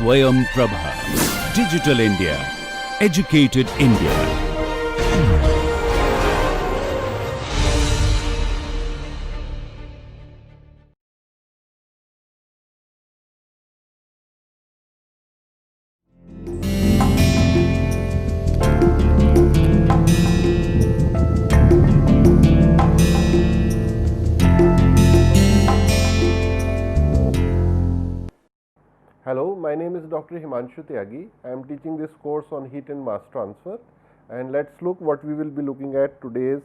Swayam Prabha. Digital India. Educated India. Hello, my name is Dr. Himanshu Tyagi. I am teaching this course on heat and mass transfer, and let's look what we will be looking at today's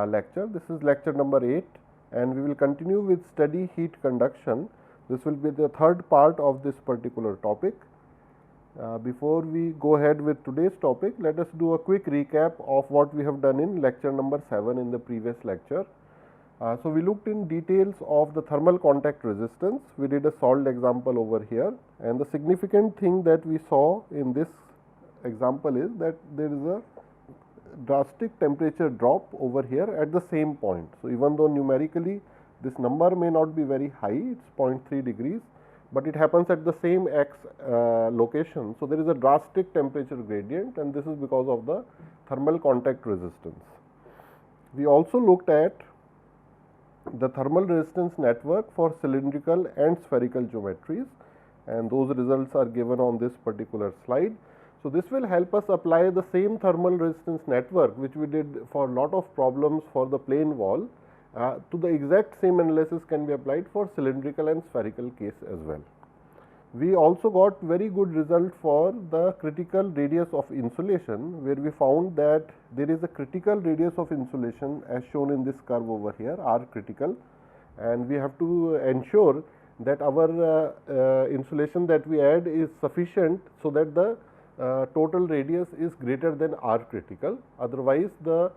lecture. This is lecture number 8, and we will continue with study heat conduction. This will be the third part of this particular topic. Before we go ahead with today's topic, let us do a quick recap of what we have done in lecture number 7 in the previous lecture. So we looked in details of the thermal contact resistance. We did a solved example over here, and the significant thing that we saw in this example is that there is a drastic temperature drop over here at the same point. So even though numerically this number may not be very high, it's 0.3 degrees, but it happens at the same x location. So there is a drastic temperature gradient, and this is because of the thermal contact resistance. We also looked at the thermal resistance network for cylindrical and spherical geometries, and those results are given on this particular slide. So this will help us apply the same thermal resistance network which we did for a lot of problems for the plane wall to the exact same analysis can be applied for cylindrical and spherical case as well. We also got very good result for the critical radius of insulation, where we found that there is a critical radius of insulation as shown in this curve over here, R critical, and we have to ensure that our insulation that we add is sufficient so that the total radius is greater than R critical. Otherwise, the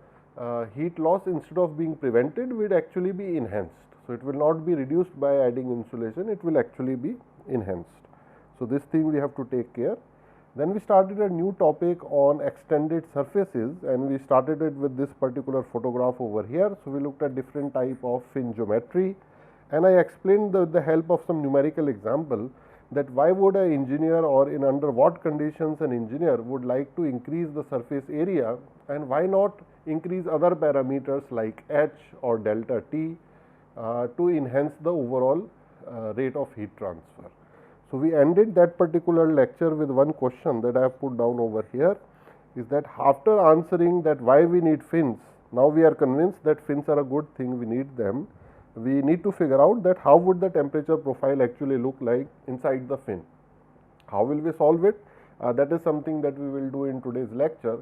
heat loss, instead of being prevented, will actually be enhanced. So it will not be reduced by adding insulation, it will actually be enhanced. So this thing we have to take care. Then we started a new topic on extended surfaces, and we started it with this particular photograph over here. So we looked at different type of fin geometry, and I explained with the help of some numerical example that why would an engineer, or in under what conditions an engineer would like to increase the surface area, and why not increase other parameters like H or delta T to enhance the overall rate of heat transfer. So we ended that particular lecture with one question that I have put down over here, is that after answering that why we need fins, now we are convinced that fins are a good thing, we need them. We need to figure out that how would the temperature profile actually look like inside the fin. How will we solve it? That is something that we will do in today's lecture,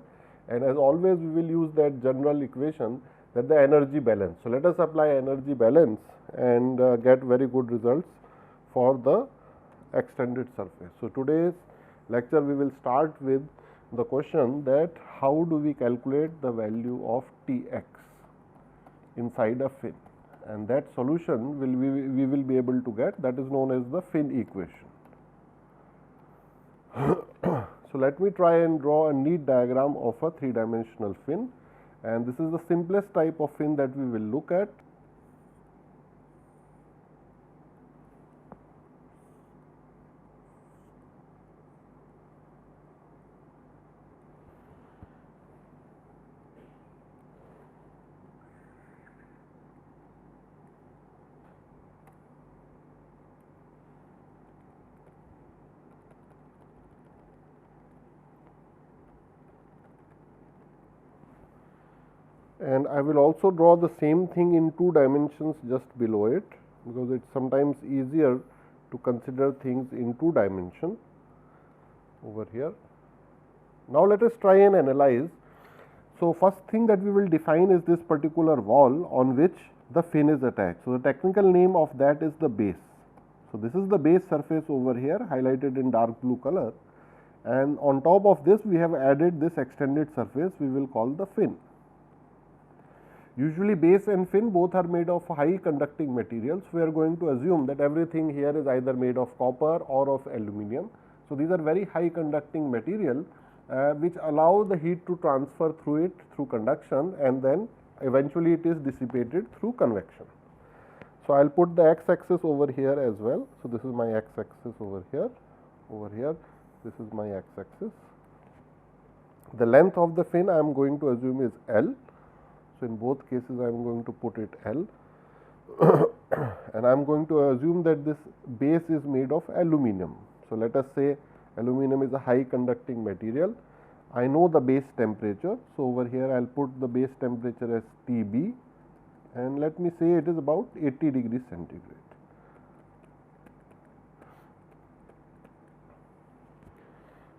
and as always we will use that general equation, that the energy balance. So let us apply energy balance and get very good results for the extended surface. So today's lecture we will start with the question that how do we calculate the value of Tx inside a fin, and that solution we will be able to get, that is known as the fin equation. So let me try and draw a neat diagram of a three-dimensional fin, and this is the simplest type of fin that we will look at. And I will also draw the same thing in 2 dimensions just below it, because it's sometimes easier to consider things in 2 dimensions over here. Now let us try and analyze. So first thing that we will define is this particular wall on which the fin is attached. So the technical name of that is the base. So this is the base surface over here, highlighted in dark blue color, and on top of this we have added this extended surface we will call the fin. Usually base and fin both are made of high conducting materials. We are going to assume that everything here is either made of copper or of aluminum. So these are very high conducting material which allow the heat to transfer through it through conduction, and then eventually it is dissipated through convection. So I will put the x axis over here as well. So this is my x axis over here, over here. This is my x-axis. The length of the fin I am going to assume is L. So, in both cases I am going to put it L and I am going to assume that this base is made of aluminum. So, let us say aluminum is a high conducting material. I know the base temperature. So, over here I will put the base temperature as Tb and let me say it is about 80 degrees centigrade.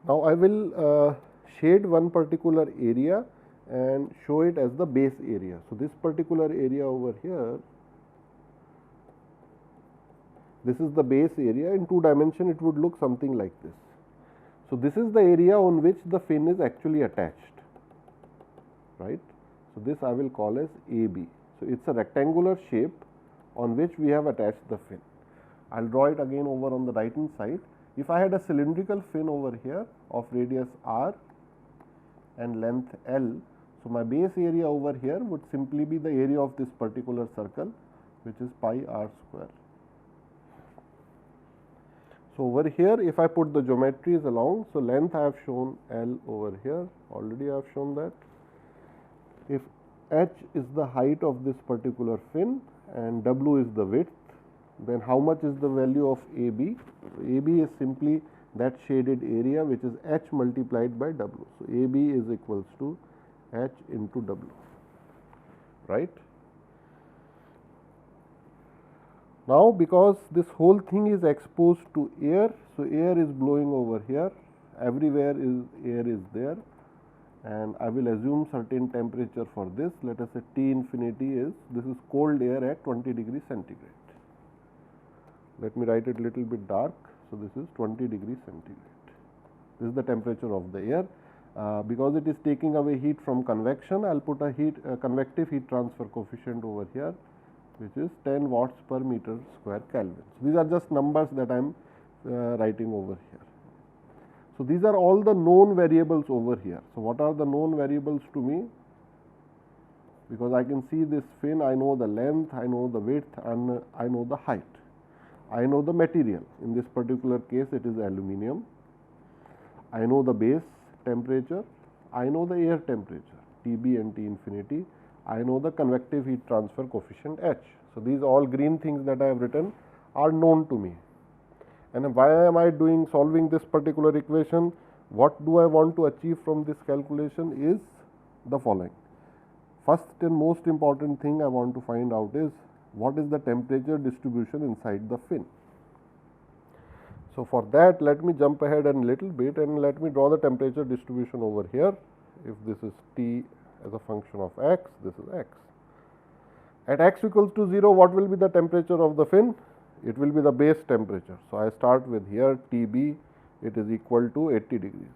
Now, I will shade one particular area and show it as the base area. So, this particular area over here, this is the base area. In 2 dimension it would look something like this. So, this is the area on which the fin is actually attached, right. So, this I will call as AB. So, it is a rectangular shape on which we have attached the fin. I will draw it again over on the right hand side. If I had a cylindrical fin over here of radius r and length L, so my base area over here would simply be the area of this particular circle, which is pi r square. So, over here if I put the geometries along, so length I have shown L over here, already I have shown that. If h is the height of this particular fin and w is the width, then how much is the value of AB? So, AB is simply that shaded area which is h multiplied by w. So, AB is equals to h into w, right. Now, because this whole thing is exposed to air, so air is blowing over here, everywhere is air is there, and I will assume certain temperature for this. Let us say T infinity is, this is cold air at 20 degrees centigrade. Let me write it little bit dark. So, this is 20 degrees centigrade. This is the temperature of the air. Because it is taking away heat from convection, I will put a convective heat transfer coefficient over here, which is 10 watts per meter square Kelvin. So, these are just numbers that I am writing over here. So, these are all the known variables over here. So, what are the known variables to me? Because I can see this fin, I know the length, I know the width, and I know the height. I know the material. In this particular case, it is aluminum. I know the base temperature. I know the air temperature, Tb and T infinity. I know the convective heat transfer coefficient H. So, these all green things that I have written are known to me. And why am I solving this particular equation? What do I want to achieve from this calculation is the following. First and most important thing I want to find out is what is the temperature distribution inside the fin. So, for that let me jump ahead a little bit and let me draw the temperature distribution over here. If this is T as a function of x, this is x. At x equals to 0, what will be the temperature of the fin? It will be the base temperature. So, I start with here Tb, it is equal to 80 degrees.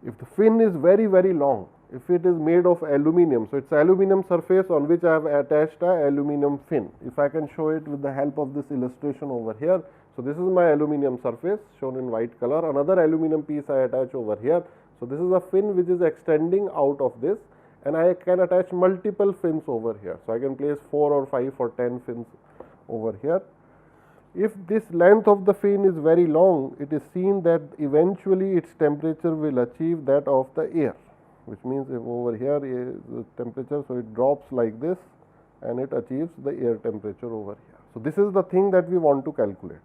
If the fin is very long, if it is made of aluminum, so it is aluminum surface on which I have attached a aluminum fin. If I can show it with the help of this illustration over here. So, this is my aluminum surface shown in white color, another aluminum piece I attach over here. So, this is a fin which is extending out of this, and I can attach multiple fins over here. So, I can place 4 or 5 or 10 fins over here. If this length of the fin is very long, it is seen that eventually its temperature will achieve that of the air, which means if over here is the temperature, so it drops like this and it achieves the air temperature over here. So, this is the thing that we want to calculate,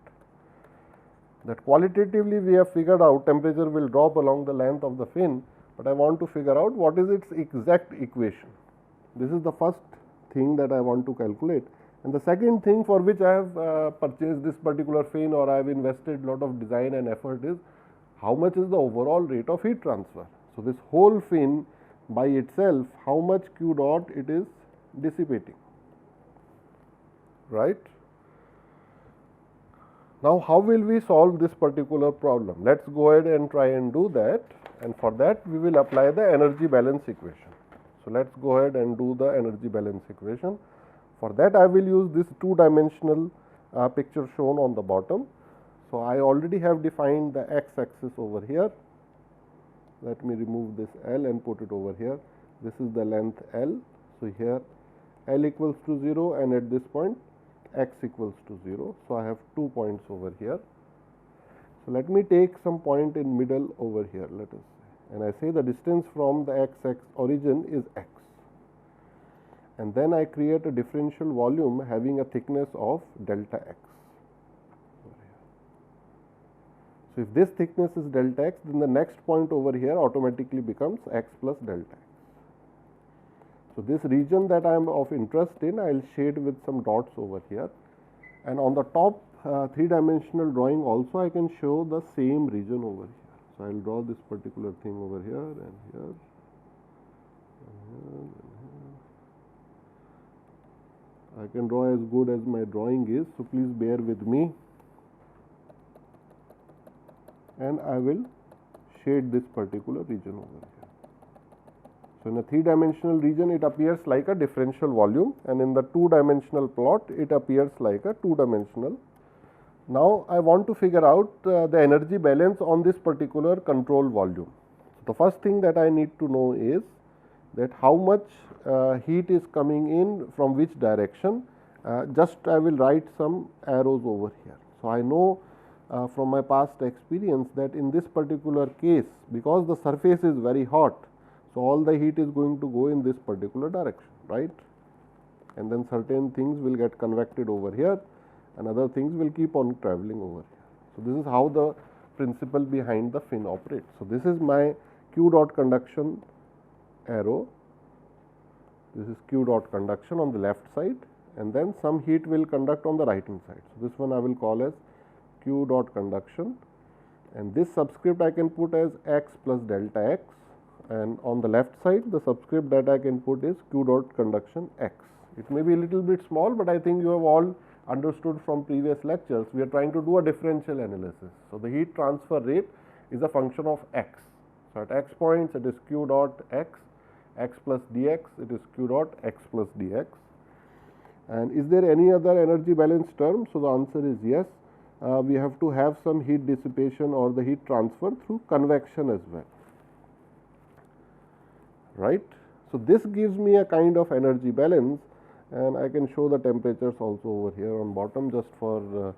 that qualitatively we have figured out temperature will drop along the length of the fin, but I want to figure out what is its exact equation. This is the first thing that I want to calculate. And the second thing for which I have purchased this particular fin or I have invested lot of design and effort is how much is the overall rate of heat transfer. So, this whole fin by itself, how much Q dot it is dissipating, right. Now, how will we solve this particular problem? Let us go ahead and try and do that, and for that we will apply the energy balance equation. So, let us go ahead and do the energy balance equation. For that I will use this 2-dimensional picture shown on the bottom. So, I already have defined the x axis over here. Let me remove this L and put it over here. This is the length L. So, here L equals to 0 and at this point x equals to 0. So, I have 2 points over here. So, let me take some point in middle over here, let us say, and I say the distance from the x origin is x, and then I create a differential volume having a thickness of delta x. So, if this thickness is delta x, then the next point over here automatically becomes x plus delta x. So, this region that I am of interest in, I will shade with some dots over here, and on the top three-dimensional drawing also I can show the same region over here. So, I will draw this particular thing over here and here and here and here. I can draw as good as my drawing is, so please bear with me, and I will shade this particular region over here. So, in a three-dimensional region it appears like a differential volume, and in the two-dimensional plot it appears like a two-dimensional. Now, I want to figure out the energy balance on this particular control volume. The first thing that I need to know is that how much heat is coming in from which direction. Just I will write some arrows over here. So, I know from my past experience that in this particular case, because the surface is very hot, so all the heat is going to go in this particular direction, right, and then certain things will get convected over here and other things will keep on traveling over here. So, this is how the principle behind the fin operates. So, this is my q dot conduction arrow, this is q dot conduction on the left side, and then some heat will conduct on the right hand side. So, this one I will call as q dot conduction, and this subscript I can put as x plus delta x, and on the left side the subscript that I can put is q dot conduction x. It may be a little bit small, but I think you have all understood from previous lectures, we are trying to do a differential analysis. So, the heat transfer rate is a function of x. So, at x points it is q dot x, x plus dx, it is q dot x plus dx. And is there any other energy balance term? So, the answer is yes. We have to have some heat dissipation or the heat transfer through convection as well, right. So, this gives me a kind of energy balance, and I can show the temperatures also over here on bottom just for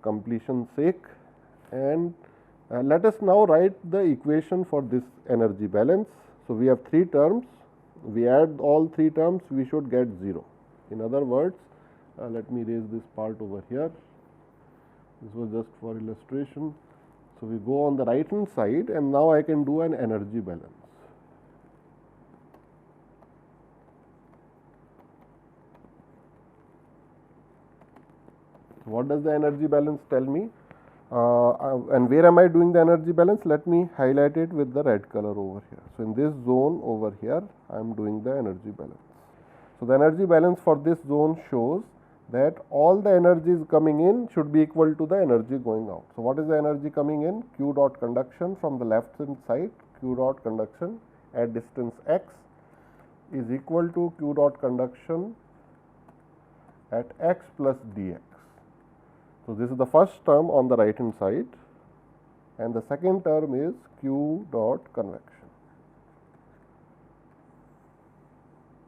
completion sake. And let us now write the equation for this energy balance. So, we have three terms, we add all three terms, we should get 0. In other words, let me erase this part over here, this was just for illustration. So, we go on the right hand side, and now I can do an energy balance. What does the energy balance tell me? And where am I doing the energy balance? Let me highlight it with the red color over here. So, in this zone over here, I am doing the energy balance. So, the energy balance for this zone shows that all the energies coming in should be equal to the energy going out. So, what is the energy coming in? Q dot conduction from the left hand side, Q dot conduction at distance x is equal to Q dot conduction at x plus dx. So, this is the first term on the right hand side, and the second term is Q dot convection.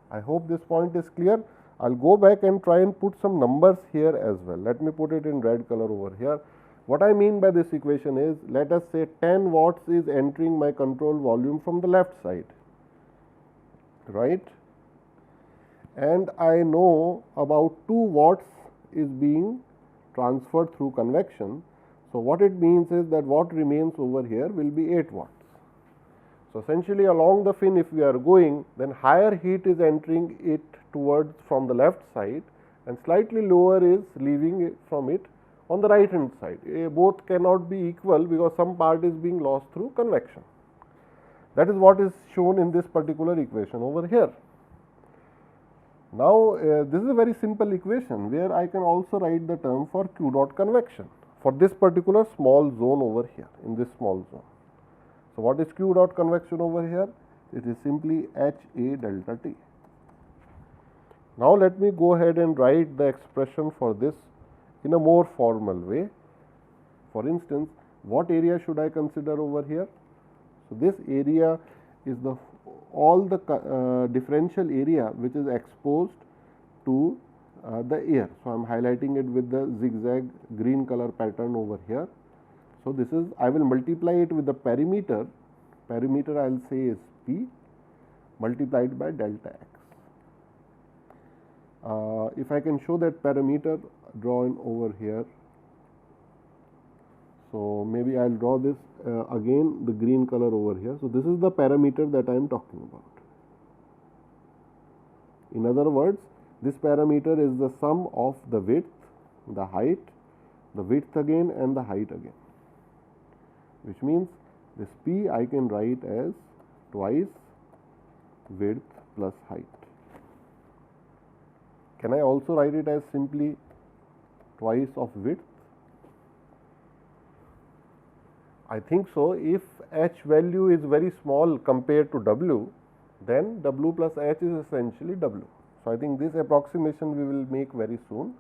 I hope this point is clear. I will go back and try and put some numbers here as well. Let me put it in red color over here. What I mean by this equation is, let us say 10 watts is entering my control volume from the left side, right, and I know about 2 watts is being transferred through convection. So, what it means is that what remains over here will be 8 watts. So, essentially along the fin if we are going, then higher heat is entering it towards from the left side and slightly lower is leaving it from it on the right hand side. Both cannot be equal because some part is being lost through convection. That is what is shown in this particular equation over here. Now, this is a very simple equation where I can also write the term for Q dot convection for this particular small zone over here in this small zone. So, what is Q dot convection over here? It is simply H A delta T. Now, let me go ahead and write the expression for this in a more formal way. For instance, what area should I consider over here? So, this area is all the differential area which is exposed to the air. So, I am highlighting it with the zigzag green color pattern over here. So, this is, I will multiply it with the perimeter. Perimeter I will say is P multiplied by delta x. If I can show that parameter drawn over here. So, maybe I will draw this again the green color over here. So, this is the parameter that I am talking about. In other words, this parameter is the sum of the width, the height, the width again and the height again, which means this P I can write as twice width plus height. Can I also write it as simply twice of width? I think so. If h value is very small compared to w, then w plus h is essentially w. So, I think this approximation we will make very soon,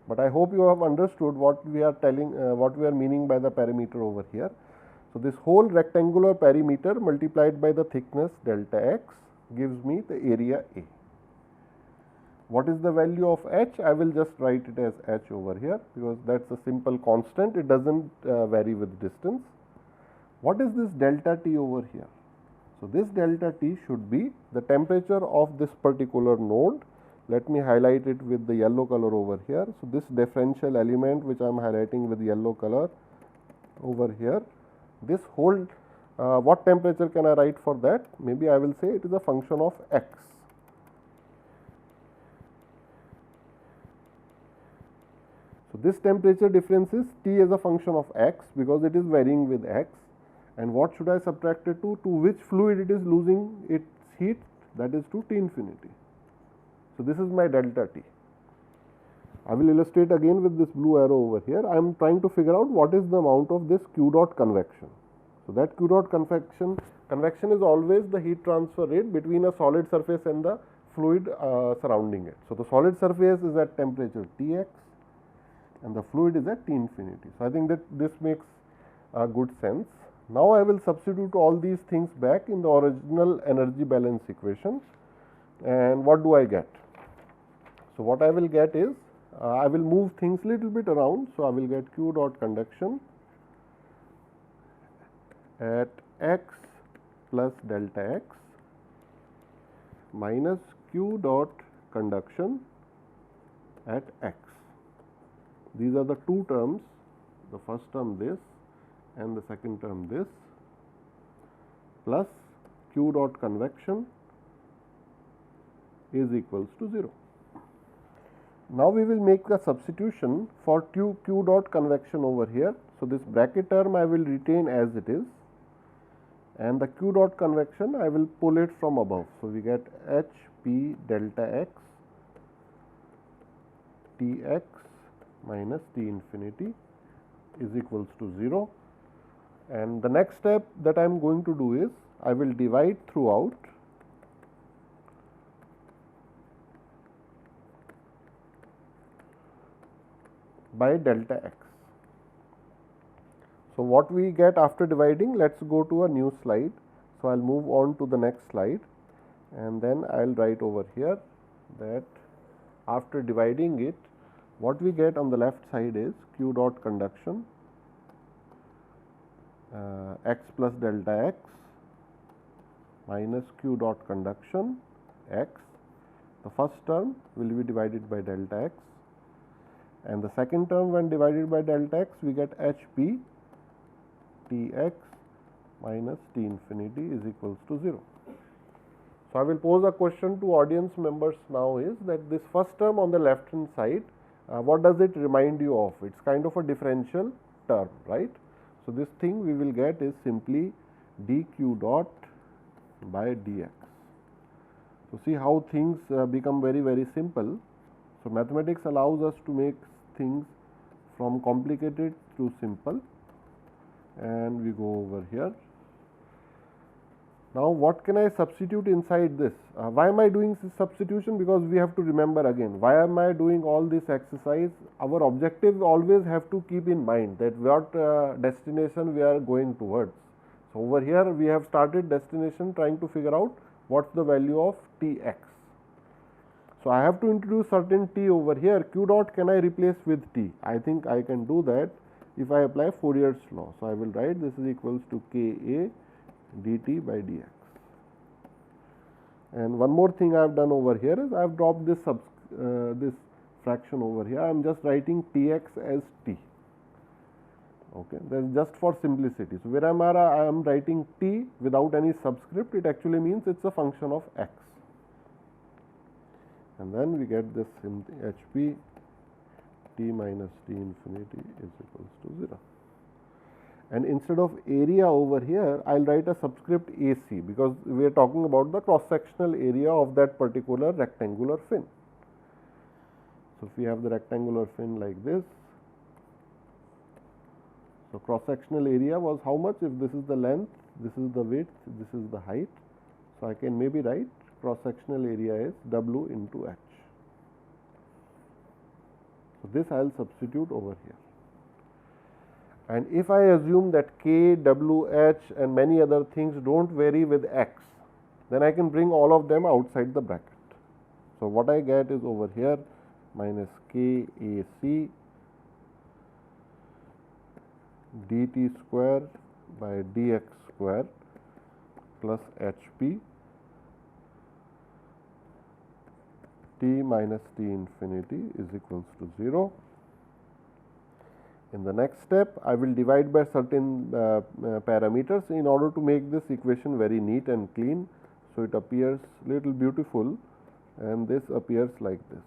but I hope you have understood what we are telling, what we are meaning by the perimeter over here. So, this whole rectangular perimeter multiplied by the thickness delta x gives me the area A. What is the value of h? I will just write it as h over here, because that is a simple constant, it does not vary with distance. What is this delta T over here? So, this delta T should be the temperature of this particular node. Let me highlight it with the yellow color over here. So, this differential element which I am highlighting with yellow color over here, this whole what temperature can I write for that? Maybe I will say it is a function of x. So, this temperature difference is T as a function of x, because it is varying with x. And what should I subtract it to? To which fluid it is losing its heat? That is to T infinity. So, this is my delta T. I will illustrate again with this blue arrow over here. I am trying to figure out what is the amount of this Q dot convection. So, that Q dot convection is always the heat transfer rate between a solid surface and the fluid surrounding it. So, the solid surface is at temperature Tx and the fluid is at T infinity. So, I think that this makes good sense. Now, I will substitute all these things back in the original energy balance equation, and what do I get? So, what I will get is, I will move things little bit around. So, I will get Q dot conduction at x plus delta x minus Q dot conduction at x. These are the two terms, the first term this and the second term this, plus Q dot convection is equals to 0. Now, we will make a substitution for Q dot convection over here. So, this bracket term I will retain as it is, and the Q dot convection I will pull it from above. So, we get H P delta x T x minus T infinity is equals to 0. And the next step that I am going to do is, I will divide throughout by delta x. So, what we get after dividing, let us go to a new slide. So, I will move on to the next slide, and then I will write over here that after dividing it, what we get on the left side is Q dot conduction x plus delta x minus Q dot conduction x. The first term will be divided by delta x, and the second term when divided by delta x, we get H P T x minus T infinity is equals to 0. So, I will pose a question to audience members now is that this first term on the left hand side, what does it remind you of? It is kind of a differential term, right. So, this thing we will get is simply dq dot by dx. So, see how things become very simple. So, mathematics allows us to make things from complicated to simple, and we go over here. Now, what can I substitute inside this? Why am I doing this substitution? Because we have to remember again, why am I doing all this exercise? Our objective always have to keep in mind that what destination we are going towards. So, over here we have started destination trying to figure out what is the value of Tx. So, I have to introduce certain T over here. Q dot can I replace with T? I think I can do that. if I apply Fourier's law. So, I will write this is equals to K A dt by dx. And one more thing I have done over here is I have dropped this this fraction over here. I am just writing Tx as T. Okay, that is just for simplicity. So, wherever I am writing T without any subscript, it actually means it is a function of x. And then we get this Hp T minus T infinity is equals to 0. And instead of area over here, I will write a subscript AC, because we are talking about the cross sectional area of that particular rectangular fin. So, if we have the rectangular fin like this, so cross sectional area was how much? If this is the length, this is the width, this is the height. So, I can maybe write cross sectional area is W into H. So, this I will substitute over here. And if I assume that K, W, H and many other things do not vary with X, then I can bring all of them outside the bracket. So, what I get is over here minus K A C dt square by dx square plus Hp T minus T infinity is equals to 0. In the next step, I will divide by certain parameters in order to make this equation very neat and clean. So, it appears little beautiful, and this appears like this.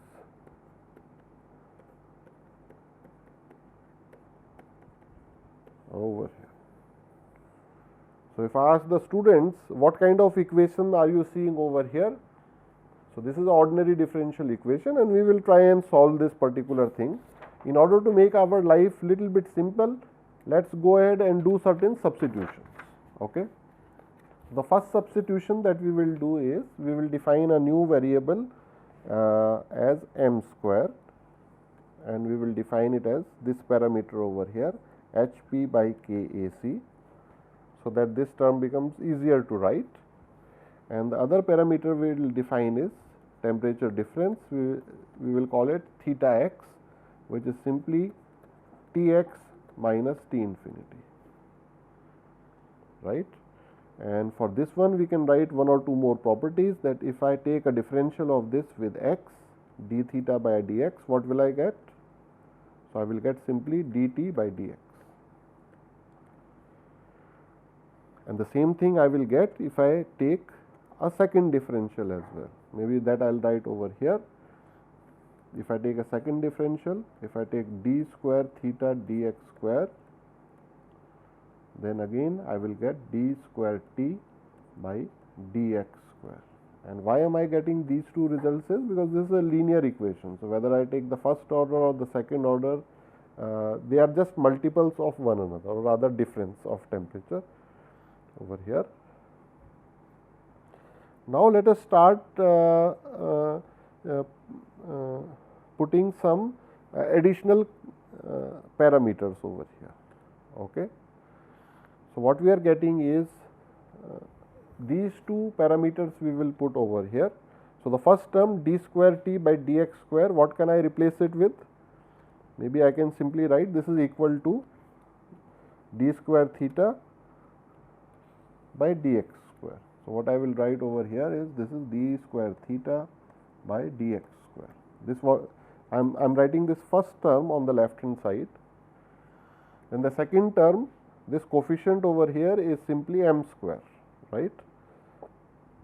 Over here. So, if I ask the students what kind of equation are you seeing over here? So, this is ordinary differential equation, and we will try and solve this particular thing. In order to make our life little bit simple, let us go ahead and do certain substitutions. Okay. The first substitution that we will do is, we will define a new variable as m square, and we will define it as this parameter over here Hp by Kac, so that this term becomes easier to write. And the other parameter we will define is temperature difference. We will call it theta x, which is simply Tx minus T infinity, right. And for this one we can write one or two more properties, that if I take a differential of this with x, d theta by dx, what will I get? So, I will get simply dt by dx. And the same thing I will get if I take a second differential as well. Maybe that I will write over here. If I take a second differential, if I take d square theta dx square, then again I will get d square t by dx square. And why am I getting these two results is because this is a linear equation. So, whether I take the first order or the second order, they are just multiples of one another, or rather difference of temperature over here. Now, let us start putting some additional parameters over here. Okay. So, what we are getting is these two parameters we will put over here. So, the first term d square t by dx square, what can I replace it with? Maybe I can simply write this is equal to d square theta by dx square. So, what I will write over here is this is d square theta by dx square. This one I am writing this first term on the left hand side. Then the second term, this coefficient over here is simply m square, right.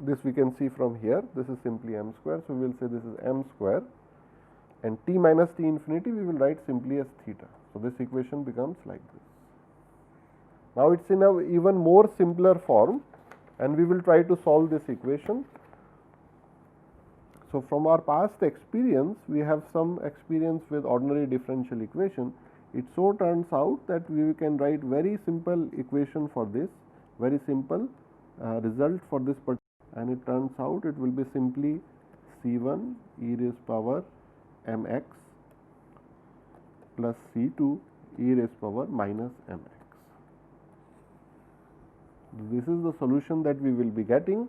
This we can see from here, this is simply m square. So, we will say this is m square, and t minus t infinity we will write simply as theta. So, this equation becomes like this. Now, it is in a even more simpler form, and we will try to solve this equation. So, from our past experience, we have some experience with ordinary differential equation. It so turns out that we can write very simple equation for this, very simple result for this particular, and it turns out it will be simply C1 e raised power mx plus C2 e raised power minus mx. This is the solution that we will be getting,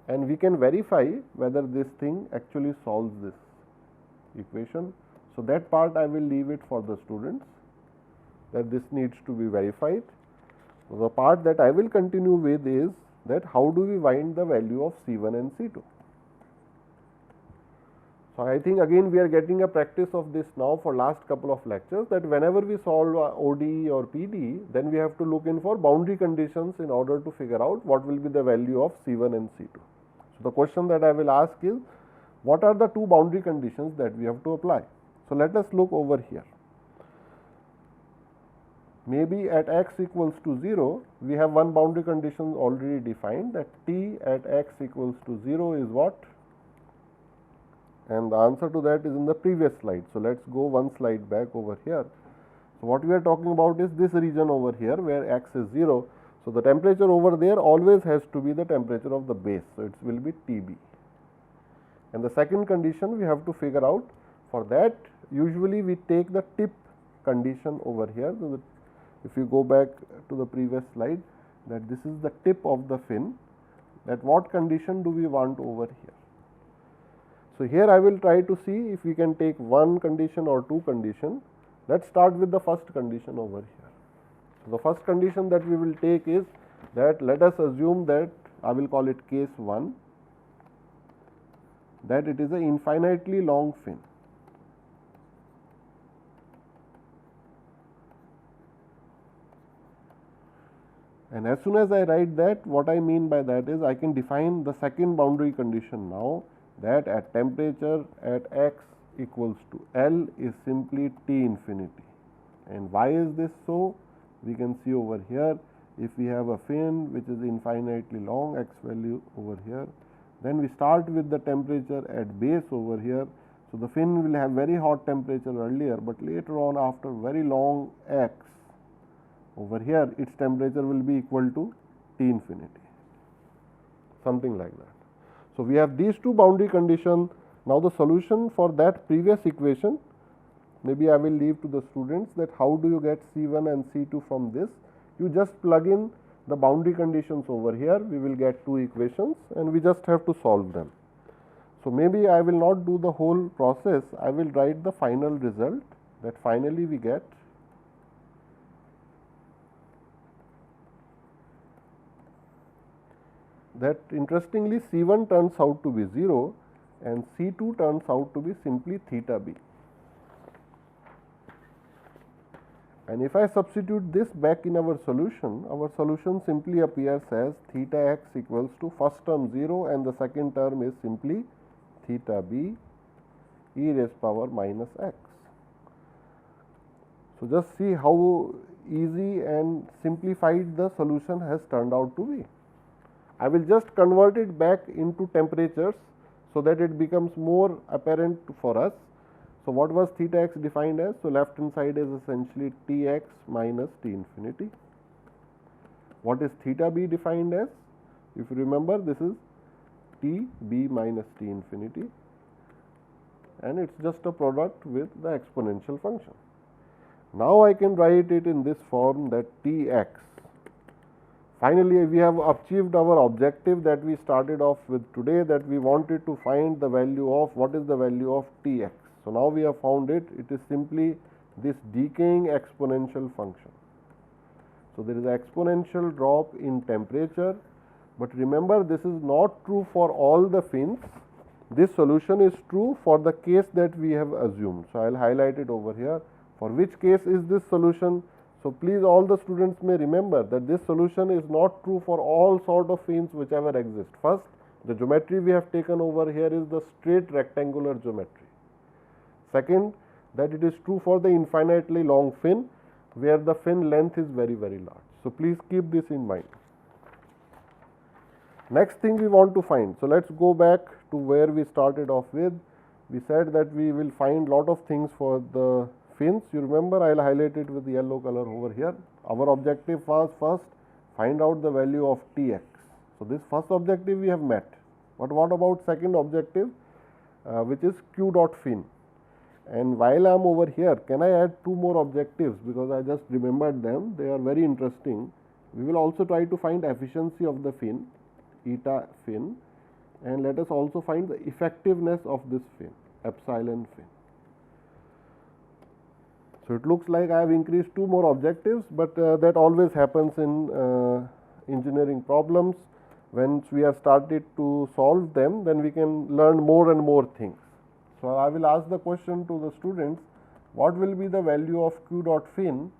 and we can verify whether this thing actually solves this equation. So, that part I will leave it for the students. that this needs to be verified. So, the part that I will continue with is that how do we find the value of C1 and C2. So, I think again we are getting a practice of this now for last couple of lectures, that whenever we solve ODE or PD, then we have to look in for boundary conditions in order to figure out what will be the value of C1 and C2. So, the question that I will ask is, what are the two boundary conditions that we have to apply? So, let us look over here. Maybe at x equals to 0, we have one boundary condition already defined, that t at x equals to 0 is what? And the answer to that is in the previous slide. So, let us go one slide back over here. So, what we are talking about is this region over here where x is 0. So, the temperature over there always has to be the temperature of the base. So, it will be Tb. And the second condition we have to figure out, for that usually we take the tip condition over here. So, if you go back to the previous slide, that this is the tip of the fin, that what condition do we want over here. So, here I will try to see if we can take one condition or two condition. Let us start with the first condition over here. So, the first condition that we will take is that let us assume that I will call it case 1, that it is an infinitely long fin. And as soon as I write that, what I mean by that is I can define the second boundary condition now, that at temperature at x equals to L is simply T infinity. And why is this so? We can see over here, if we have a fin which is infinitely long, x value over here, then we start with the temperature at base over here. So, the fin will have very hot temperature earlier, but later on after very long x over here, its temperature will be equal to T infinity, something like that. So, we have these two boundary conditions. Now, the solution for that previous equation, maybe I will leave to the students, that how do you get C1 and C2 from this. You just plug in the boundary conditions over here, we will get two equations and we just have to solve them. So, maybe I will not do the whole process, I will write the final result, that finally we get that interestingly C1 turns out to be 0 and C2 turns out to be simply theta b. And if I substitute this back in our solution simply appears as theta x equals to first term 0 and the second term is simply theta b e raised power minus x. So, just see how easy and simplified the solution has turned out to be. I will just convert it back into temperatures, so that it becomes more apparent for us. So, what was theta x defined as? So, left hand side is essentially T x minus T infinity. What is theta b defined as? If you remember, this is T b minus T infinity, and it is just a product with the exponential function. Now, I can write it in this form, that T x. Finally, we have achieved our objective that we started off with today, that we wanted to find the value of, what is the value of T x. So, now we have found it, it is simply this decaying exponential function. So, there is an exponential drop in temperature, but remember, this is not true for all the fins. This solution is true for the case that we have assumed. So, I will highlight it over here. For which case is this solution? So, please all the students may remember that this solution is not true for all sort of fins whichever exist. First, the geometry we have taken over here is the straight rectangular geometry. Second, that it is true for the infinitely long fin, where the fin length is very, very large. So, please keep this in mind. Next thing we want to find. So, let us go back to where we started off with. We said that we will find lot of things for the fins. You remember, I will highlight it with the yellow color over here. Our objective was first find out the value of Tx. So, this first objective we have met. But what about second objective, which is q dot fin? And while I am over here, can I add two more objectives, because I just remembered them, they are very interesting. We will also try to find efficiency of the fin, eta fin, and let us also find the effectiveness of this fin, epsilon fin. So it looks like I have increased 2 more objectives, but that always happens in engineering problems. Once we have started to solve them, then we can learn more and more things. So I will ask the question to the students, what will be the value of Q dot fin?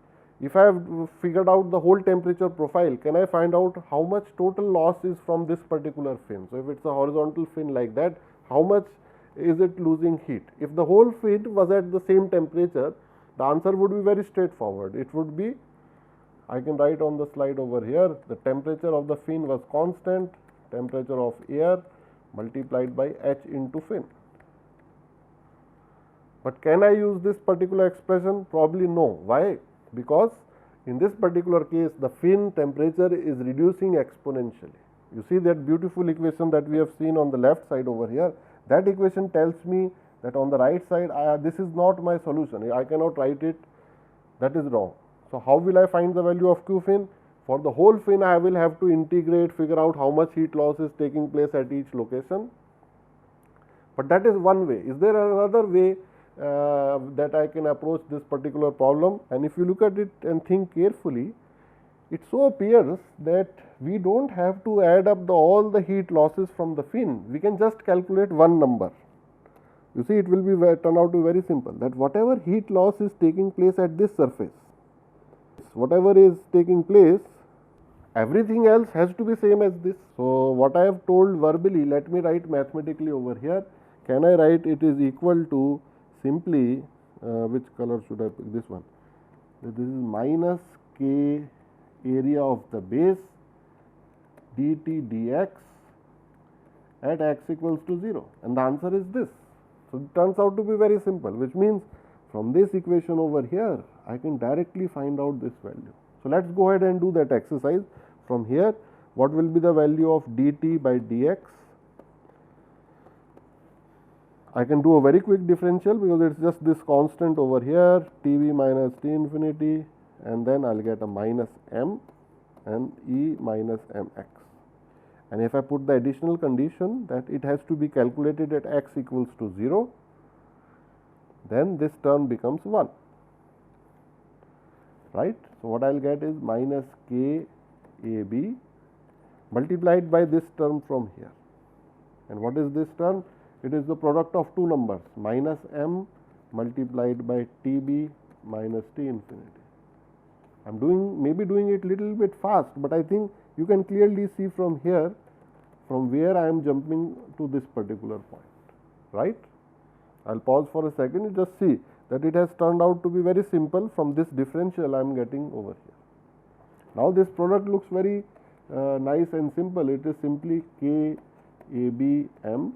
If I have figured out the whole temperature profile, can I find out how much total loss is from this particular fin? So if it's a horizontal fin like that, how much is it losing heat? If the whole fin was at the same temperature, the answer would be very straightforward. It would be, I can write on the slide over here, the temperature of the fin was constant, temperature of air multiplied by H into fin. But can I use this particular expression? Probably no. Why? Because in this particular case, the fin temperature is reducing exponentially. You see that beautiful equation that we have seen on the left side over here. That equation tells me that on the right side, this is not my solution. I cannot write it. That is wrong. So how will I find the value of Q fin? For the whole fin, I will have to integrate, figure out how much heat loss is taking place at each location. But that is one way. Is there another way that I can approach this particular problem? And if you look at it and think carefully, it so appears that we don't have to add up all the heat losses from the fin. We can just calculate one number. You see, it will be turn out to be very simple, that whatever heat loss is taking place at this surface, whatever is taking place, everything else has to be same as this. So what I have told verbally, let me write mathematically over here. Can I write it is equal to simply, which color should I pick? This one. This is minus K area of the base dt dx at x equals to 0, and the answer is this. So it turns out to be very simple, which means from this equation over here, I can directly find out this value. So let's go ahead and do that exercise. From here, what will be the value of dt by dx? I can do a very quick differential because it's just this constant over here, Tv minus T infinity, and then I'll get a minus m and E minus mx. And if I put the additional condition that it has to be calculated at x equals to 0, then this term becomes 1, right. So what I'll get is minus K AB multiplied by this term from here. And what is this term? It is the product of two numbers, minus m multiplied by Tb minus T infinity. I am maybe doing it little bit fast, but I think you can clearly see from here from where I am jumping to this particular point, right. I will pause for a second, you just see that it has turned out to be very simple from this differential I am getting over here. Now this product looks very nice and simple. It is simply K AB m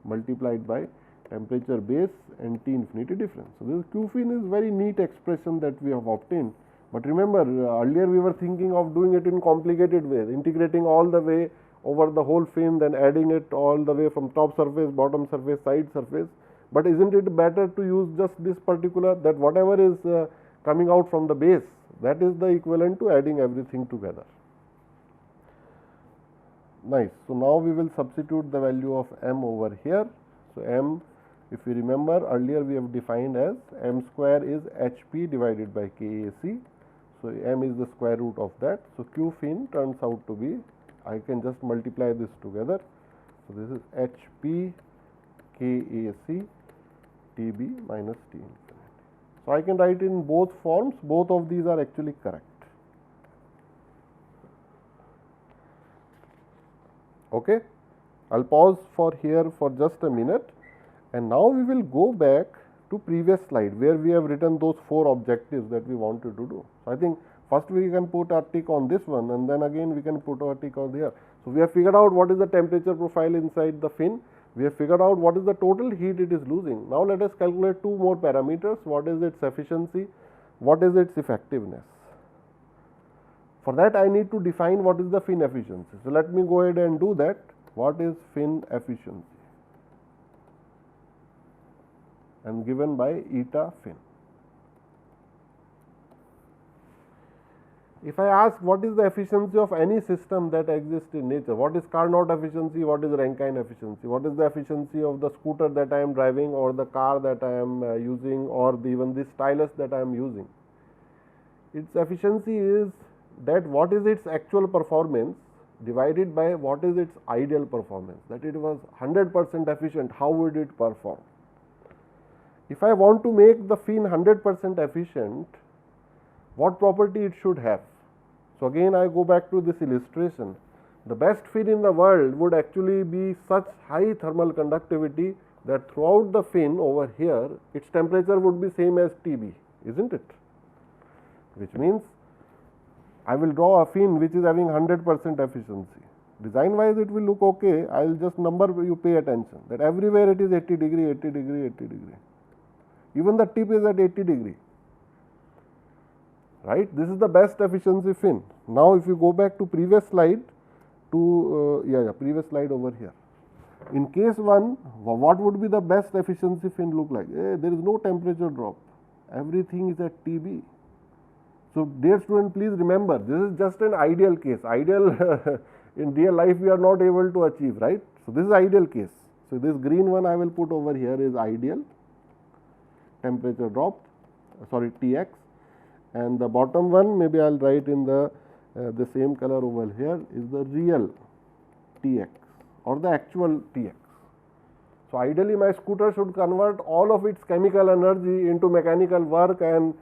multiplied by temperature base and T infinity difference. So this Q fin is very neat expression that we have obtained. But remember, earlier we were thinking of doing it in complicated ways, integrating all the way over the whole fin, then adding it all the way from top surface, bottom surface, side surface. But isn't it better to use just this particular, that whatever is coming out from the base, that is the equivalent to adding everything together. Nice. So now we will substitute the value of m over here. So m, if you remember, earlier we have defined as m square is Hp divided by KAC. So m is the square root of that. So Q fin turns out to be, I can just multiply this together. So this is Hp KAC Tb minus T infinity. So I can write in both forms. Both of these are actually correct. Okay, I'll pause for here for just a minute, and now we will go back to previous slide where we have written those 4 objectives that we wanted to do. So I think first we can put a tick on this one, and then again we can put a tick on here. So we have figured out what is the temperature profile inside the fin. We have figured out what is the total heat it is losing. Now let us calculate 2 more parameters. What is its efficiency? What is its effectiveness? For that I need to define what is the fin efficiency. So let me go ahead and do that. What is fin efficiency? And given by eta fin. If I ask what is the efficiency of any system that exists in nature, what is Carnot efficiency, what is Rankine efficiency, what is the efficiency of the scooter that I am driving or the car that I am using or even the stylus that I am using, its efficiency is that what is its actual performance divided by what is its ideal performance, that it was 100% efficient, how would it perform. If I want to make the fin 100% efficient, what property it should have? So again I go back to this illustration. The best fin in the world would actually be such high thermal conductivity that throughout the fin over here its temperature would be same as Tb, isn't it? Which means I will draw a fin which is having 100% efficiency. Design wise it will look okay. I will just number, you pay attention that everywhere it is 80 degree, 80 degree, 80 degree. Even the tip is at 80 degree. Right? This is the best efficiency fin. Now, if you go back to previous slide to previous slide over here. In case 1, what would be the best efficiency fin look like? There is no temperature drop. Everything is at Tb. So, dear student, please remember this is just an ideal case. Ideal in real life we are not able to achieve, right? So, this is ideal case. So, this green one I will put over here is ideal temperature drop, sorry, Tx, and the bottom one maybe I will write in the same color over here is the real Tx or the actual Tx. So, ideally my scooter should convert all of its chemical energy into mechanical work, and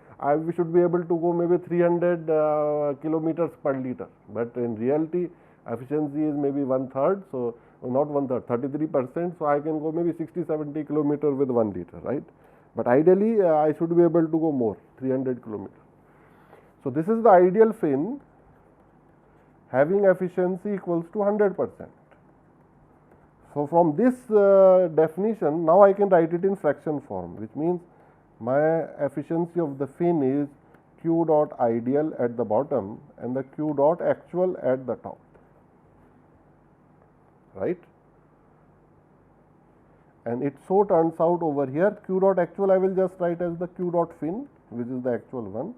we should be able to go maybe 300 kilometers per liter, but in reality efficiency is maybe 1/3. So, not 1/3, 33%. So, I can go maybe 60-70 kilometers with 1 liter, right? But ideally I should be able to go more, 300 kilometers. So, this is the ideal fin having efficiency equals to 100%. So, from this definition now I can write it in fraction form, which means my efficiency of the fin is Q dot ideal at the bottom and the Q dot actual at the top, right? And it so turns out over here Q dot actual I will just write as the Q dot fin, which is the actual one,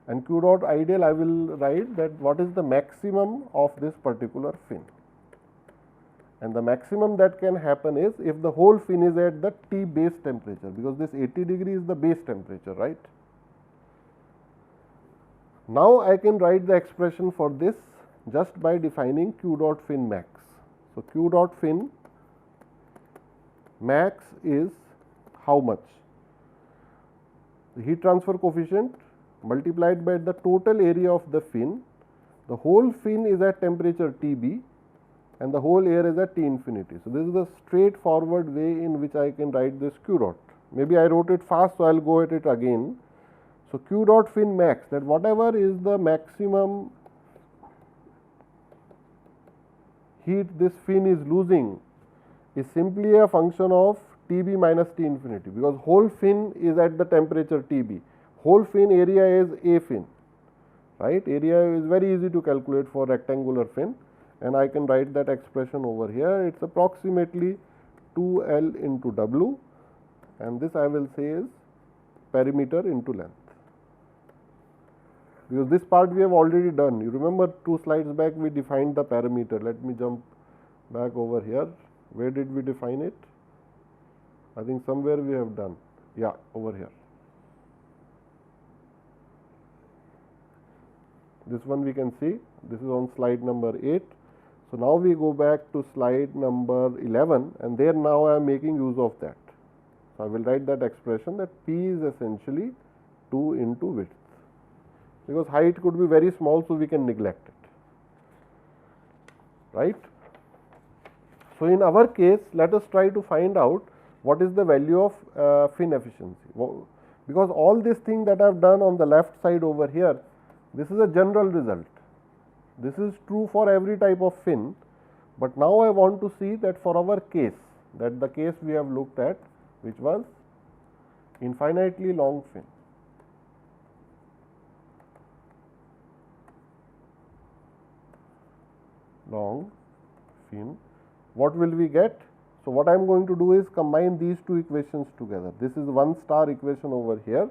and Q dot ideal I will write that what is the maximum of this particular fin. And the maximum that can happen is if the whole fin is at the T base temperature, because this 80 degree is the base temperature, right. Now, I can write the expression for this just by defining Q dot fin max. So, Q dot fin max is how much? The heat transfer coefficient multiplied by the total area of the fin. The whole fin is at temperature Tb and the whole air is at T infinity. So, this is the straightforward way in which I can write this Q dot. Maybe I wrote it fast, so I will go at it again. So, Q dot fin max, that whatever is the maximum heat this fin is losing is simply a function of Tb minus T infinity, because whole fin is at the temperature Tb. Whole fin area is A fin, right. Area is very easy to calculate for rectangular fin, and I can write that expression over here. It is approximately 2L into W, and this I will say is perimeter into length, because this part we have already done. You remember 2 slides back we defined the perimeter. Let me jump back over here. Where did we define it? I think somewhere we have done. Yeah, over here. This one we can see. This is on slide number 8. So, now we go back to slide number 11, and there now I am making use of that. So, I will write that expression that P is essentially 2 into width, because height could be very small, so we can neglect it, right. So, in our case, let us try to find out what is the value of fin efficiency, because all this thing that I have done on the left side over here, this is a general result. This is true for every type of fin, but now I want to see that for our case, that the case we have looked at, which was infinitely long fin. Long fin, what will we get? So, what I am going to do is combine these two equations together. This is 1 star equation over here,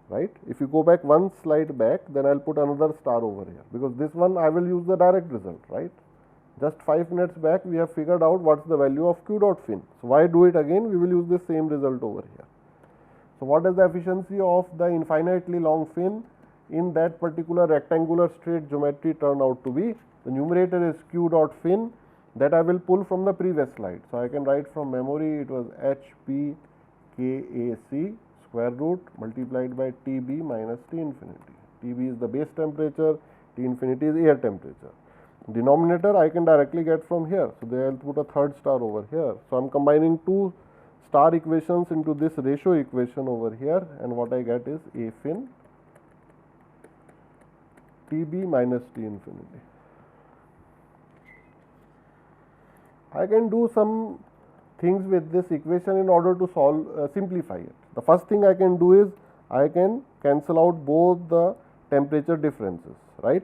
right? If you go back one slide back, then I'll put another star over here, because this one I will use the direct result, right? Just 5 minutes back we have figured out what's the value of q dot fin. So why do it again? We will use the same result over here. So what is the efficiency of the infinitely long fin in that particular rectangular straight geometry turn out to be? The numerator is q dot fin, that I will pull from the previous slide. So I can write from memory, it was HPKAC square root multiplied by TB minus T infinity. TB is the base temperature, T infinity is air temperature. Denominator I can directly get from here. So they will put a third star over here. So I am combining two star equations into this ratio equation over here, and what I get is A fin TB minus T infinity. I can do some things with this equation in order to simplify it. The first thing I can do is I can cancel out both the temperature differences, right?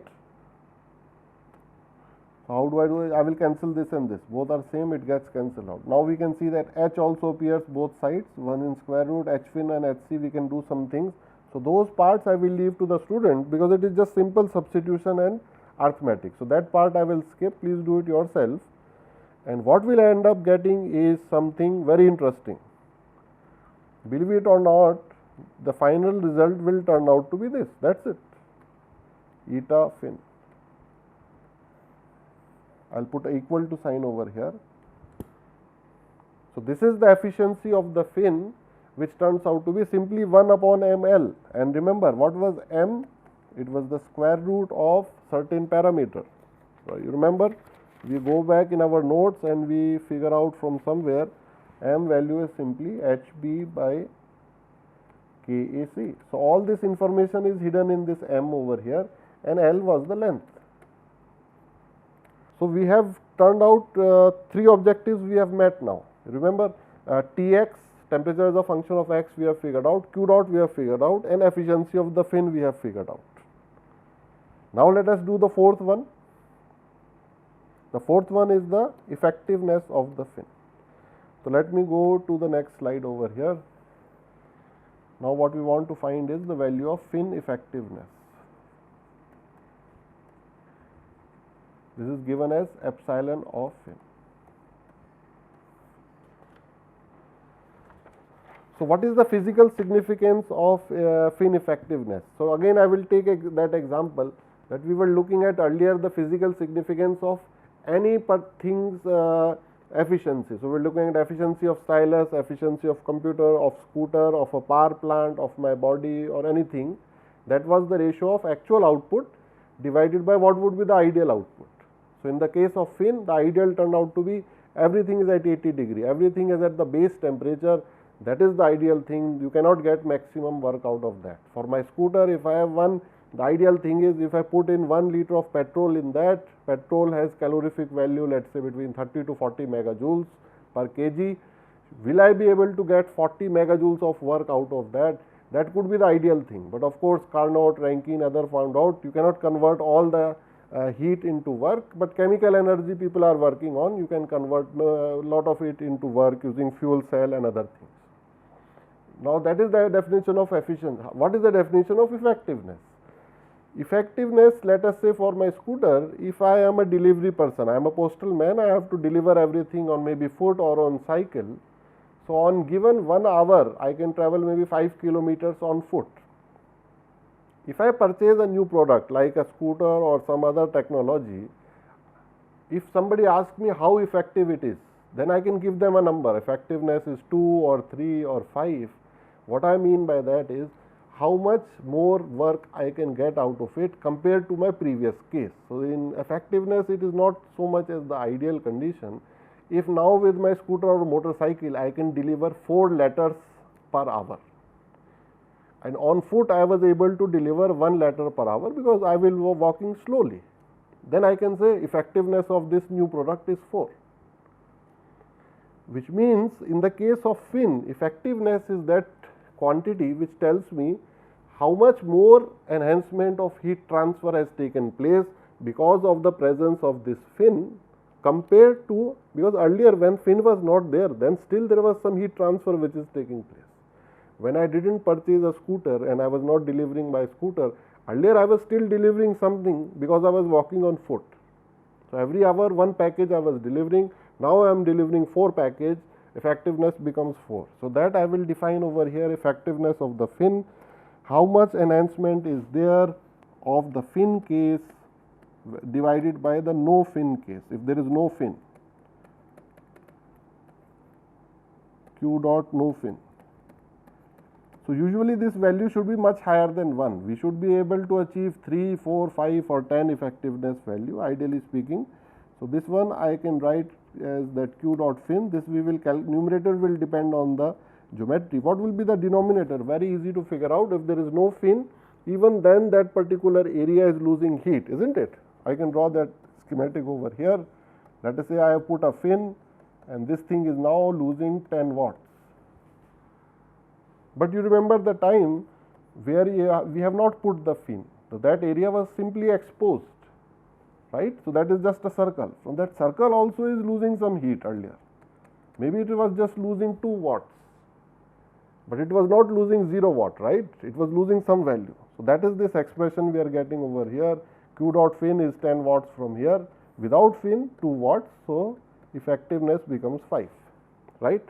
So how do I do it? I will cancel this and this, both are same, it gets cancelled out. Now we can see that H also appears both sides, 1 in square root, H fin and HC, we can do some things. So those parts I will leave to the student, because it is just simple substitution and arithmetic. So that part I will skip, please do it yourself. And what we will end up getting is something very interesting. Believe it or not, the final result will turn out to be this, that's it, eta fin. I will put equal to sign over here. So this is the efficiency of the fin, which turns out to be simply 1 upon ml. And remember, what was m? It was the square root of certain parameter. So you remember, we go back in our notes and we figure out from somewhere m value is simply HB by KAC. So all this information is hidden in this m over here, and L was the length. So we have turned out 3 objectives we have met now. Remember, Tx, temperature as a function of x, we have figured out, q dot we have figured out, and efficiency of the fin we have figured out. Now let us do the fourth one. The fourth one is the effectiveness of the fin. So let me go to the next slide over here. Now what we want to find is the value of fin effectiveness. This is given as epsilon of fin. So what is the physical significance of fin effectiveness? So again I will take that example that we were looking at earlier, the physical significance of any thing's efficiency. So we are looking at efficiency of stylus, efficiency of computer, of scooter, of a power plant, of my body or anything. That was the ratio of actual output divided by what would be the ideal output. So in the case of fin, the ideal turned out to be everything is at 80 degree, everything is at the base temperature, that is the ideal thing, you cannot get maximum work out of that. For my scooter, if I have one, the ideal thing is if I put in 1 liter of petrol in that, petrol has calorific value, let us say between 30 to 40 megajoules per kg. Will I be able to get 40 megajoules of work out of that? That could be the ideal thing. But of course, Carnot, Rankine, other found out you cannot convert all the heat into work, but chemical energy people are working on, you can convert a lot of it into work using fuel cell and other things. Now that is the definition of efficiency. What is the definition of effectiveness? Effectiveness, let us say for my scooter, if I am a delivery person, I am a postal man, I have to deliver everything on maybe foot or on cycle. So on given 1 hour, I can travel maybe 5 kilometers on foot. If I purchase a new product like a scooter or some other technology, if somebody asks me how effective it is, then I can give them a number. Effectiveness is 2 or 3 or 5. What I mean by that is how much more work I can get out of it compared to my previous case. So in effectiveness, it is not so much as the ideal condition. If now with my scooter or motorcycle, I can deliver 4 letters per hour. And on foot I was able to deliver 1 letter per hour because I will be walking slowly. Then I can say effectiveness of this new product is 4. Which means in the case of fin, effectiveness is that quantity which tells me how much more enhancement of heat transfer has taken place because of the presence of this fin compared to, because earlier when fin was not there, then still there was some heat transfer which is taking place. When I didn't purchase a scooter and I was not delivering my scooter, earlier I was still delivering something because I was walking on foot. So every hour one package I was delivering. Now I am delivering 4 packages. Effectiveness becomes 4. So that I will define over here, effectiveness of the fin. How much enhancement is there of the fin case divided by the no fin case, if there is no fin. Q dot no fin. So usually this value should be much higher than 1. We should be able to achieve 3, 4, 5 or 10 effectiveness value, ideally speaking. So this one I can write as that Q dot fin. This we will numerator will depend on the geometry. What will be the denominator? Very easy to figure out. If there is no fin, even then that particular area is losing heat, isn't it? I can draw that schematic over here. Let us say I have put a fin and this thing is now losing 10 watts. But you remember the time where we have not put the fin. So that area was simply exposed, right? So that is just a circle. So that circle also is losing some heat earlier. Maybe it was just losing 2 watts. But it was not losing 0 watt, right? It was losing some value. So that is this expression we are getting over here. Q dot fin is 10 watts from here. Without fin, 2 watts. So effectiveness becomes 5, right?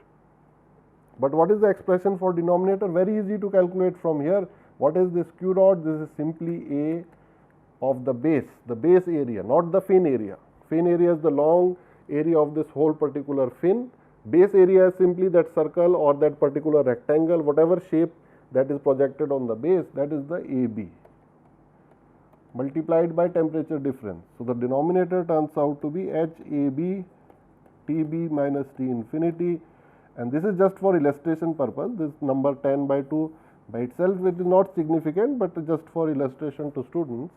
But what is the expression for denominator? Very easy to calculate from here. What is this Q dot? This is simply A of the base area, not the fin area. Fin area is the long area of this whole particular fin. Base area is simply that circle or that particular rectangle, whatever shape that is projected on the base, that is the AB, multiplied by temperature difference. So the denominator turns out to be HAB TB minus T infinity, and this is just for illustration purpose. This number 10 by 2 by itself, it is not significant, but just for illustration to students.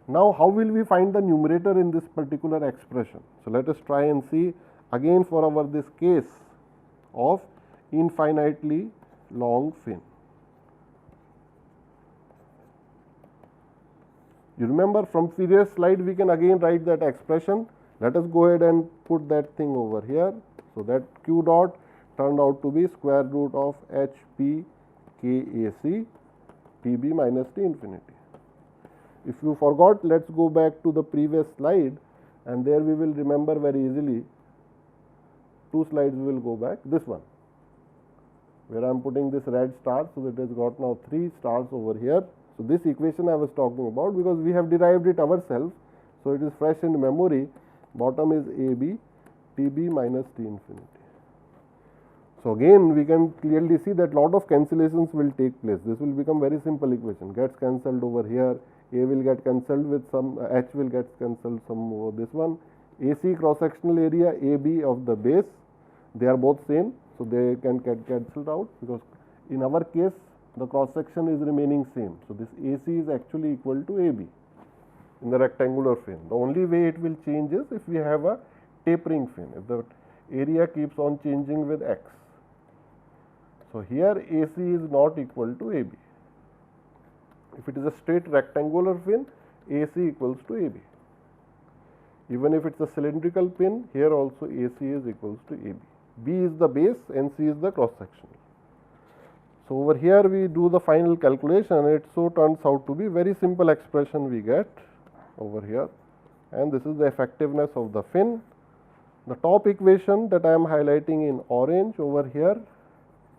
Now how will we find the numerator in this particular expression? So let us try and see again for our this case of infinitely long fin. You remember from previous slide we can again write that expression. Let us go ahead and put that thing over here. So that Q dot turned out to be square root of HP KAC TB minus T infinity. If you forgot, let us go back to the previous slide and there we will remember very easily. 2 slides we will go back. This one where I am putting this red star, so that it has got now 3 stars over here. So this equation I was talking about, because we have derived it ourselves, so it is fresh in memory. Bottom is AB TB minus T infinity. So again we can clearly see that lot of cancellations will take place. This will become very simple equation, gets cancelled over here, A will get cancelled with some, H will get cancelled some over this one. AC cross sectional area AB of the base, they are both same, so they can get cancelled out, because in our case the cross section is remaining same. So this AC is actually equal to AB in the rectangular fin. The only way it will change is if we have a tapering fin, if the area keeps on changing with X. So here AC is not equal to AB. If it is a straight rectangular fin, AC equals to AB. Even if it is a cylindrical pin, here also AC is equals to AB. B is the base and C is the cross section. So over here we do the final calculation, it so turns out to be very simple expression we get over here, and this is the effectiveness of the fin. The top equation that I am highlighting in orange over here,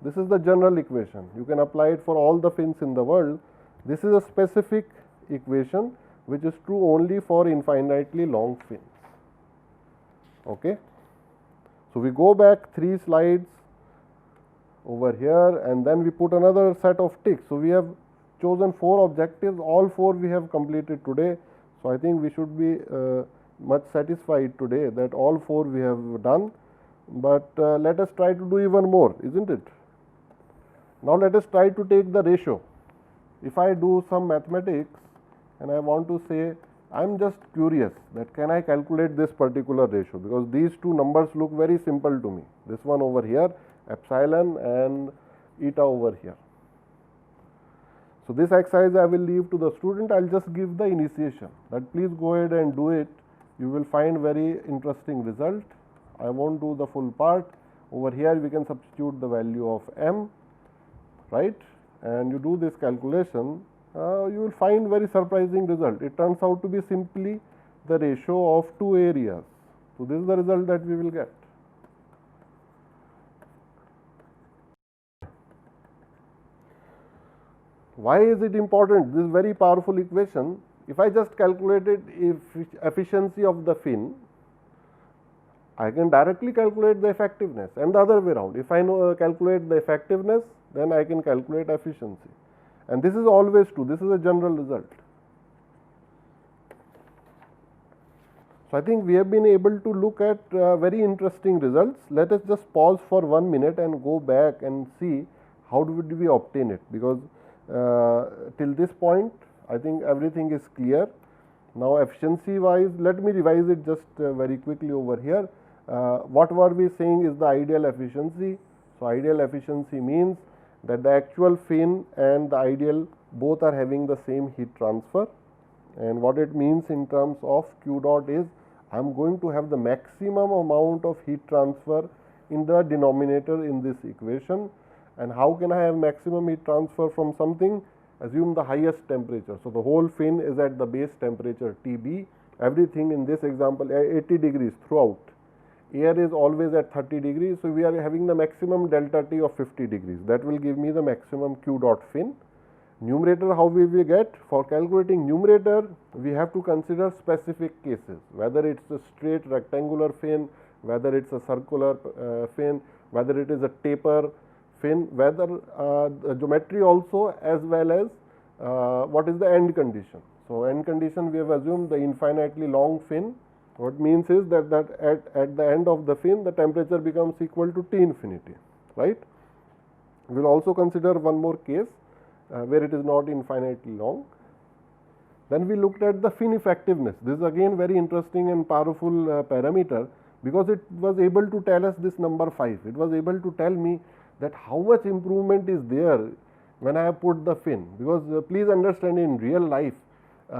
this is the general equation. You can apply it for all the fins in the world. This is a specific equation which is true only for infinitely long fins. Okay. So we go back 3 slides over here and then we put another set of ticks. So we have chosen 4 objectives, all 4 we have completed today. So I think we should be much satisfied today that all 4 we have done, but let us try to do even more, isn't it? Now let us try to take the ratio. If I do some mathematics and I want to say, I am just curious that can I calculate this particular ratio, because these 2 numbers look very simple to me. This one over here, epsilon, and eta over here. So this exercise I will leave to the student. I will just give the initiation that please go ahead and do it. You will find very interesting result. I won't do the full part. Over here we can substitute the value of m. right? And you do this calculation, you will find very surprising result. It turns out to be simply the ratio of two areas. So, this is the result that we will get. Why is it important? This is very powerful equation. If I just calculated efficiency of the fin, I can directly calculate the effectiveness, and the other way around. If I calculate the effectiveness, then I can calculate efficiency, and this is always true. This is a general result. So, I think we have been able to look at very interesting results. Let us just pause for 1 minute and go back and see how did we obtain it, because till this point I think everything is clear. Now, efficiency wise, let me revise it just very quickly over here. What were we saying is the ideal efficiency? So, ideal efficiency means that the actual fin and the ideal both are having the same heat transfer, and what it means in terms of Q dot is I am going to have the maximum amount of heat transfer in the denominator in this equation. And how can I have maximum heat transfer from something? Assume the highest temperature. So, the whole fin is at the base temperature Tb, everything in this example 80 degrees throughout. Air is always at 30 degrees. So, we are having the maximum delta T of 50 degrees. That will give me the maximum Q dot fin. Numerator, how we will get? For calculating numerator, we have to consider specific cases, whether it is a straight rectangular fin, whether it is a circular fin, whether it is a taper fin, whether the geometry also, as well as what is the end condition. So, end condition we have assumed the infinitely long fin. What means is that at the end of the fin the temperature becomes equal to T infinity, right. We will also consider one more case where it is not infinitely long. Then we looked at the fin effectiveness. This is again very interesting and powerful parameter, because it was able to tell us this number 5. It was able to tell me that how much improvement is there when I have put the fin, because please understand, in real life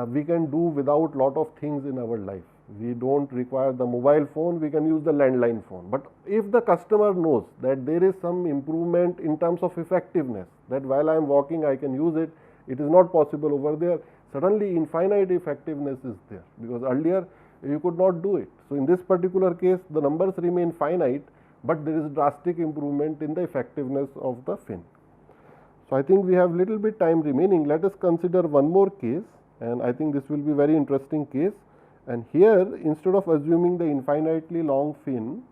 we can do without lot of things in our life. We do not require the mobile phone, we can use the landline phone. But if the customer knows that there is some improvement in terms of effectiveness, that while I am walking I can use it, it is not possible over there, suddenly infinite effectiveness is there, because earlier you could not do it. So, in this particular case the numbers remain finite, but there is drastic improvement in the effectiveness of the fin. So, I think we have little bit time remaining. Let us consider one more case, and I think this will be very interesting case. And here, instead of assuming the infinitely long fin,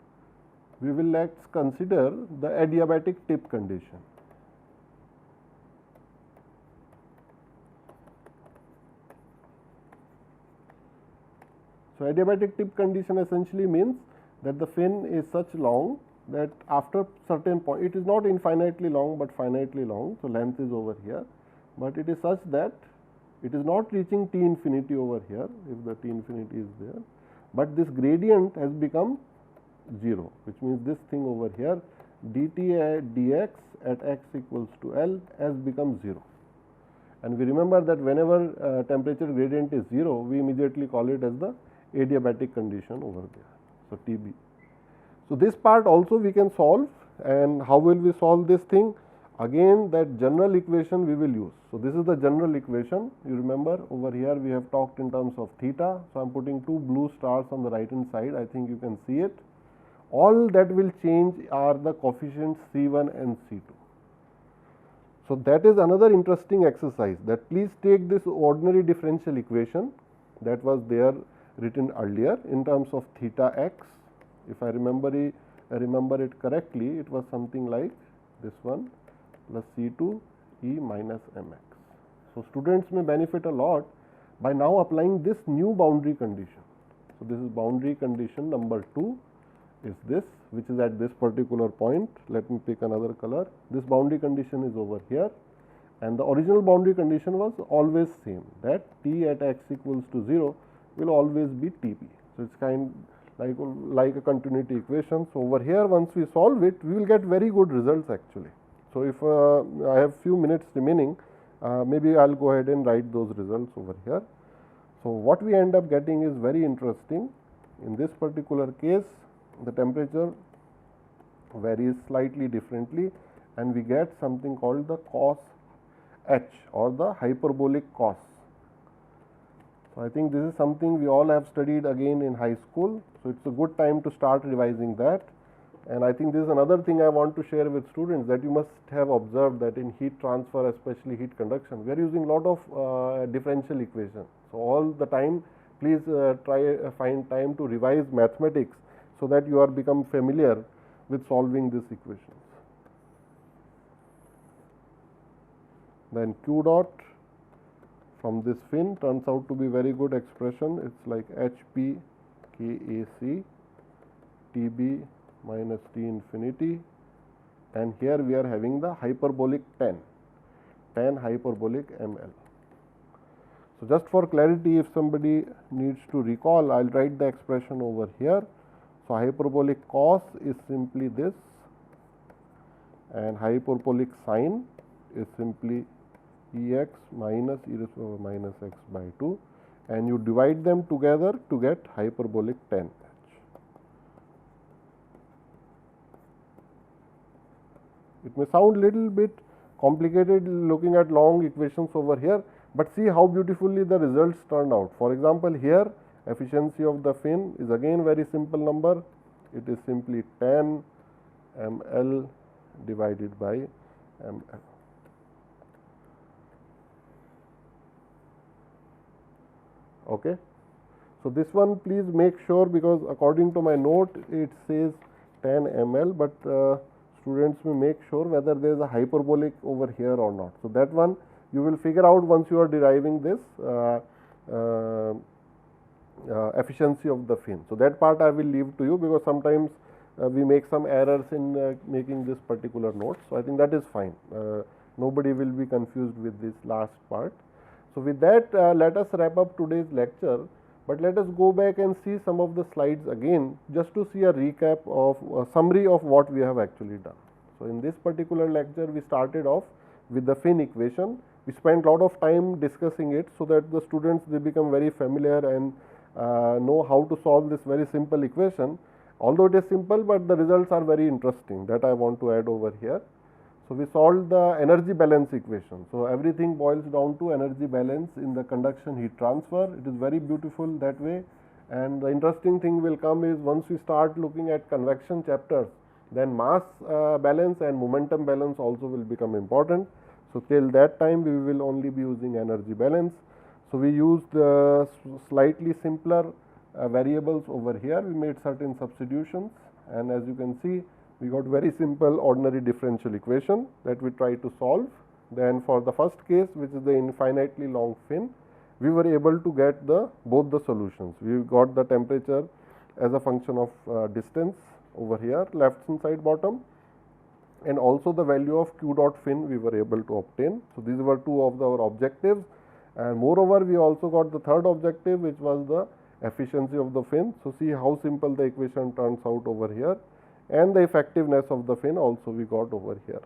we will let's consider the adiabatic tip condition. So, adiabatic tip condition essentially means that the fin is such long that after certain point, it is not infinitely long, but finitely long. So, length is over here, but it is such that it is not reaching T infinity over here, if the T infinity is there, but this gradient has become 0, which means this thing over here dt at dx at x equals to L has become 0. And we remember that whenever temperature gradient is 0, we immediately call it as the adiabatic condition over there. So, Tb. So, this part also we can solve, and how will we solve this thing? Again, that general equation we will use. So, this is the general equation. You remember over here we have talked in terms of theta. So, I am putting two blue stars on the right hand side. I think you can see it. All that will change are the coefficients C1 and C2. So, that is another interesting exercise, that please take this ordinary differential equation that was there written earlier in terms of theta x. If I remember it correctly, it was something like this one plus C2 E minus mx. So, students may benefit a lot by now applying this new boundary condition. So, this is boundary condition number 2 is this, which is at this particular point. Let me pick another color. This boundary condition is over here, and the original boundary condition was always same, that T at x equals to 0 will always be Tb. So, it is kind like a continuity equation. So, over here once we solve it, we will get very good results actually. So, if I have few minutes remaining, maybe I will go ahead and write those results over here. So, what we end up getting is very interesting. In this particular case, the temperature varies slightly differently, and we get something called the cos h or the hyperbolic cos. So, I think this is something we all have studied again in high school. So, it is a good time to start revising that, and I think this is another thing I want to share with students, that you must have observed that in heat transfer, especially heat conduction, we are using a lot of differential equations. So, all the time please find time to revise mathematics, so that you are become familiar with solving these equations. Then Q dot from this fin turns out to be very good expression. It is like HP KAC TB minus T infinity, and here we are having the hyperbolic tan hyperbolic ml. So, just for clarity, if somebody needs to recall, I will write the expression over here. So, hyperbolic cos is simply this, and hyperbolic sine is simply Ex minus e raised to the power minus x by 2, and you divide them together to get hyperbolic tan h. It may sound little bit complicated looking at long equations over here, but see how beautifully the results turned out. For example, here efficiency of the fin is again very simple number. It is simply tan ml divided by ml. Okay. So, this one please make sure, because according to my note it says 10 ml, but students may make sure whether there is a hyperbolic over here or not. So, that one you will figure out once you are deriving this efficiency of the fin. So, that part I will leave to you, because sometimes we make some errors in making this particular note. So, I think that is fine. Nobody will be confused with this last part. So, with that let us wrap up today's lecture, but let us go back and see some of the slides again, just to see a recap of a summary of what we have actually done. So, in this particular lecture we started off with the fin equation. We spent a lot of time discussing it, so that the students they become very familiar and know how to solve this very simple equation. Although it is simple, but the results are very interesting, that I want to add over here. So, we solved the energy balance equation. So, everything boils down to energy balance in the conduction heat transfer. It is very beautiful that way, and the interesting thing will come is once we start looking at convection chapters, then mass balance and momentum balance also will become important. So, till that time we will only be using energy balance. So, we used slightly simpler variables over here. We made certain substitutions, and as you can see, we got very simple ordinary differential equation that we try to solve. Then for the first case, which is the infinitely long fin, we were able to get both the solutions. We got the temperature as a function of distance over here, left hand side bottom, and also the value of Q dot fin we were able to obtain. So, these were two of our objectives, and moreover we also got the third objective, which was the efficiency of the fin. So, see how simple the equation turns out over here, and the effectiveness of the fin also we got over here.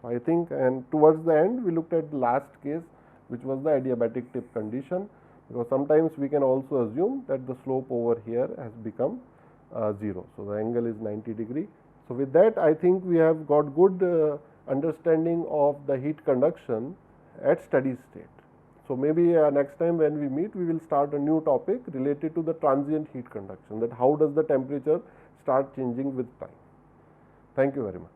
So, I think, and towards the end we looked at the last case, which was the adiabatic tip condition, because sometimes we can also assume that the slope over here has become 0. So, the angle is 90 degree. So, with that I think we have got good understanding of the heat conduction at steady state. So, maybe next time when we meet, we will start a new topic related to the transient heat conduction, that how does the temperature start changing with time. Thank you very much.